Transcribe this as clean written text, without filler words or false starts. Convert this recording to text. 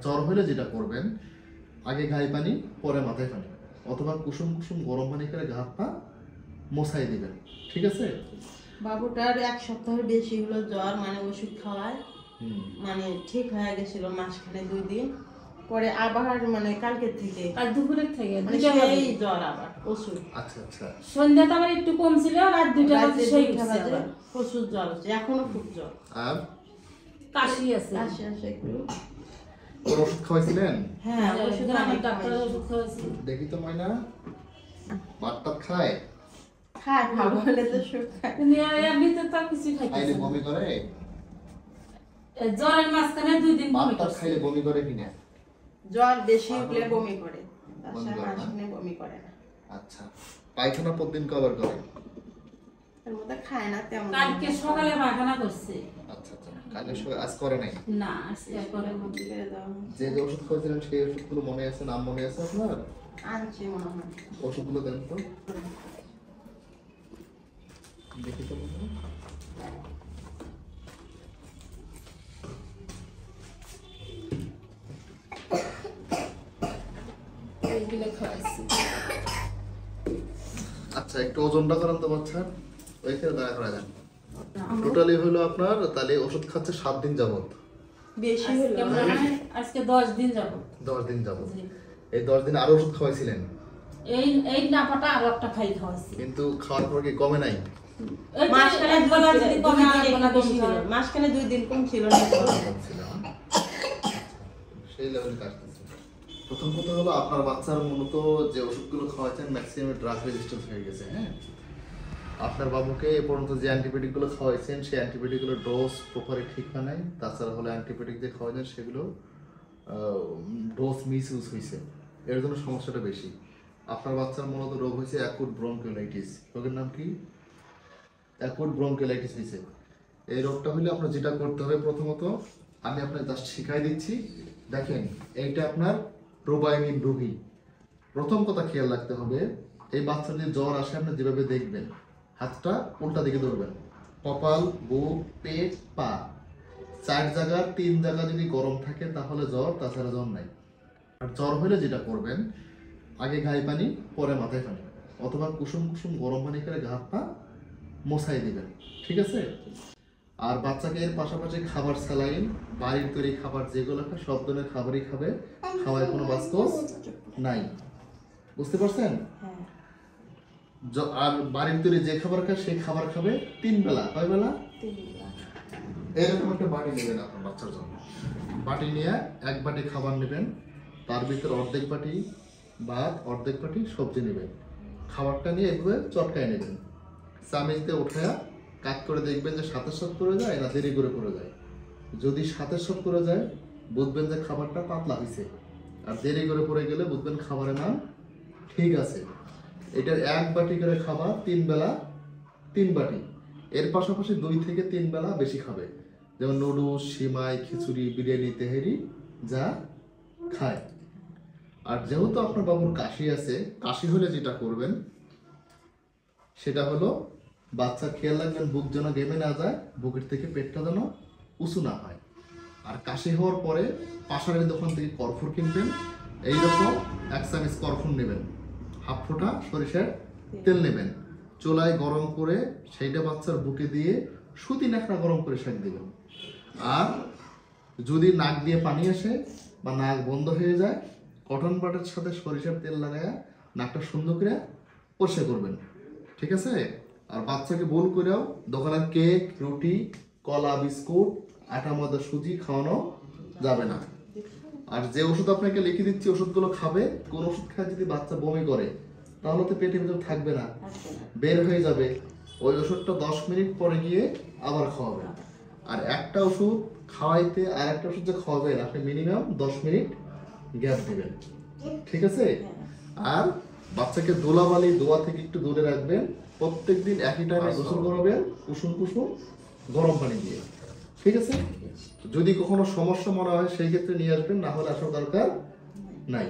জ্বর হলে যেটা করবেন, আগে গায়ে পানি পরে মাথায় পানি, অথবা কুসুম কুসুম গরম পানি করে গা হাত পা মোছাই দিবেন। ঠিক আছে? বাবুটার 1 সপ্তাহের বেশি হলো জ্বর, মানে ওষুধ খাওয়ায় মানে ঠিক হয়ে গেছিল মাসখানে 2 দিন পরে আবার মানে কালকে থেকে কাল দুপুরের থেকে মানে সেই জ্বর আবার ওষুধ। আচ্ছা আচ্ছা। সন্ধ্যাটা আমার একটু কম ছিল, রাত 2টা বাজে সেই উঠছে, প্রচুর জ্বর হচ্ছে, এখনো খুব জ্বর। আর কাশি আছে। কাশি আসে একটু। ওর ওষুধ খাওয়াইছিলেন? হ্যাঁ, ওষুধ গ্রামের আমি ডাক্তার ওষুধ খাওয়াইছি। দেখি তো ময়না, ভাত খায়? খায়, ভালো হলে তো সুখ খায়। কিন্তু এমনিতে তো কিছু খাইতেছে খাইলে না। বমি করে? জ্বরের মাঝখানে 2 দিন বমি ভাত করছে। খাইলে বমি করে কিনা? জ্বর বেশি উঠলে বমি করে, তাছাড়া মাসখানে বমি করে না। আচ্ছা, পায়খানা প্রতিদিন কবার করে? এর মধ্যে খায় না তেমন। কালকে সকালে পায়খানা করছে। আচ্ছা আচ্ছা, কালকে আজ করে নাই? না, আজকে করে না। যে যে ওষুধ খাওয়াইছিলেন সেই ওষুধগুলো মনে আছে? নাম মনে আছে আপনার? আনছি মনে হয়। ওষুধগুলো দেন তো দেখি তো। এইগুলো খাওয়াইছি। আচ্ছা, একটু ওজনটা করেন তো বাচ্চার, ওইখানে দাঁড়া করা যান। টোটালি হলো আপনার তাহলে ওষুধ খাচ্ছে 7 দিন যাবত। বেশি হলো আজকে মনে হয় আজকে 10 দিন যাব। 10 দিন যাবত। এই 10 দিন আরো ওষুধ খাওয়াইছিলেন? এই নাপাটা আরো একটা খাই খাওয়াইছি। কিন্তু খাওয়ার পর কি কমে নাই? মাসখানে একবেলা যদি কমে আর একবেলা বেশি হয়। মাসখানে 2 দিন কম ছিল না। সেই লেভেলে কাটতেছে। প্রথম কথা হলো আপনার বাচ্চার মূলত যে ওষুধগুলো খাওয়াচ্ছেন ম্যাক্সিমাম ড্রাগ রেজিস্ট্যান্স হয়ে গেছে। হ্যাঁ, আপনার বাবুকে এ পর্যন্ত যে অ্যান্টিবায়োটিকগুলো খাওয়াইছেন সেই অ্যান্টিবায়োটিকগুলোর ডোজ প্রপারলি ঠিক হয় নাই। তাছাড়া হলো অ্যান্টিবায়োটিক যে খাওয়াইছেন সেগুলো ডোজ মিস ইউজ হয়েছে, এর জন্য সমস্যাটা বেশি। আপনার বাচ্চার মূলত রোগ হয়েছে অ্যাকুট ব্রঙ্কিওলাইটিস। রোগের নাম কি? অ্যাকুট ব্রঙ্কিওলাইটিস হয়েছে। এই রোগটা হলে আপনার যেটা করতে হবে, প্রথমত আমি আপনাকে জাস্ট শিখাই দিচ্ছি। দেখেন, এইটা আপনার প্রোবায়োনিন রোগী। প্রথম কথা খেয়াল রাখতে হবে, এই বাচ্চার যদি জ্বর আসে আপনি যেভাবে দেখবেন, হাতটা উল্টা দিকে ধরবেন, কপাল, বুক, পেট, পা 4 জায়গার 3 জায়গা যদি গরম থাকে তাহলে জ্বর, তাছাড়া জ্বর নাই। আর জ্বর হলে যেটা করবেন, আগে গায়ে পানি পরে মাথায় পানি, অথবা কুসুম কুসুম গরম পানি করে গা হাত পা মোছাই দিবেন। ঠিক আছে? আর বাচ্চাকে এর পাশাপাশি খাবার, স্যালাইন, বাড়ির তৈরি খাবার যেগুলো খায় সব ধরনের খাবারই খাবে, খাওয়ায় কোনো বাস্তব নাই। বুঝতে পারছেন? আর বাড়ির তৈরি যে খাবার খায় সেই খাবার খাবে 3 বেলা। কয় বেলা? 3 বেলা। এরকম একটা বাটি নেবেন আপনার বাচ্চার জন্য। বাটি নিয়ে 1 বাটি খাবার নেবেন, তার ভিতরে অর্ধেক বাটি ভাত, অর্ধেক বাটি সবজি নেবেন। খাবারটা নিয়ে এভাবে চটকায় নেবেন, চামচ দিয়ে উঠায়া কাট করে দেখবেন যে সাথে সাথে করে যায় না দেরি করে করে যায়। যদি সাথে সাথে করে যায় বুঝবেন যে খাবারটা পাতলা হয়েছে, আর দেরি করে পড়ে গেলে বুঝবেন খাবারের নাম ঠিক আছে। এটার 1 বাটি করে খাবার 3 বেলা 3 বাটি। এর পাশাপাশি 2 থেকে 3 বেলা বেশি খাবে, যেমন নুডলস, সিমাই, খিচুড়ি, বিরিয়ানি, তেহেরি যা খায়। আর যেহেতু আপনার বাবুর কাশি আছে, কাশি হলে যেটা করবেন সেটা হলো বাচ্চা খেয়াল রাখবেন বুক যেন গেমে না যায়, বুকের থেকে পেটটা যেন উঁচু না হয়। আর কাশি হওয়ার পরে পাশারের দোকান থেকে কর্ফুর কিনবেন, এইরকম 1 চামচ কর্ফুর নেবেন, হাফ ফোঁটা সরিষার তেল নেবেন, চুলায় গরম করে সেইটা বাচ্চার বুকে দিয়ে সুতি ন্যাকড়া গরম করে সেঁক দেবেন। আর যদি নাক দিয়ে পানি আসে বা নাক বন্ধ হয়ে যায়, কটন বাটের সাথে সরিষার তেল লাগায়া নাকটা সুন্দর করে পরিষ্কার করবেন। ঠিক আছে? আর বাচ্চাকে ভুল করেও দোকানের কেক, রুটি, কলা, বিস্কুট, আটা, ময়দা, সুজি খাওয়ানো যাবে না। আর যে ওষুধ আপনাকে লিখে দিচ্ছি ওষুধগুলো খাবে। কোন ওষুধ খায় যদি বাচ্চা বমি করে তাহলে তো পেটের ভিতর থাকবে না, বের হয়ে যাবে। ওই ওষুধটা 10 মিনিট পরে গিয়ে আবার খাওয়াবেন। আর একটা ওষুধ খাওয়াইতে আর একটা ওষুধ যে খাওয়াবেন আপনি মিনিমাম 10 মিনিট গ্যাপ দিবেন। ঠিক আছে? আর বাচ্চাকে ধুলাবালি, দোয়া থেকে একটু দূরে রাখবেন। প্রত্যেকদিন একই টাইমে গোসল করাবেন কুসুম কুসুম গরম পানি দিয়ে। ঠিক আছে? যদি কখনো সমস্যা মনে হয় সেই ক্ষেত্রে নিয়ে আসবেন, না হলে আসার দরকার নাই।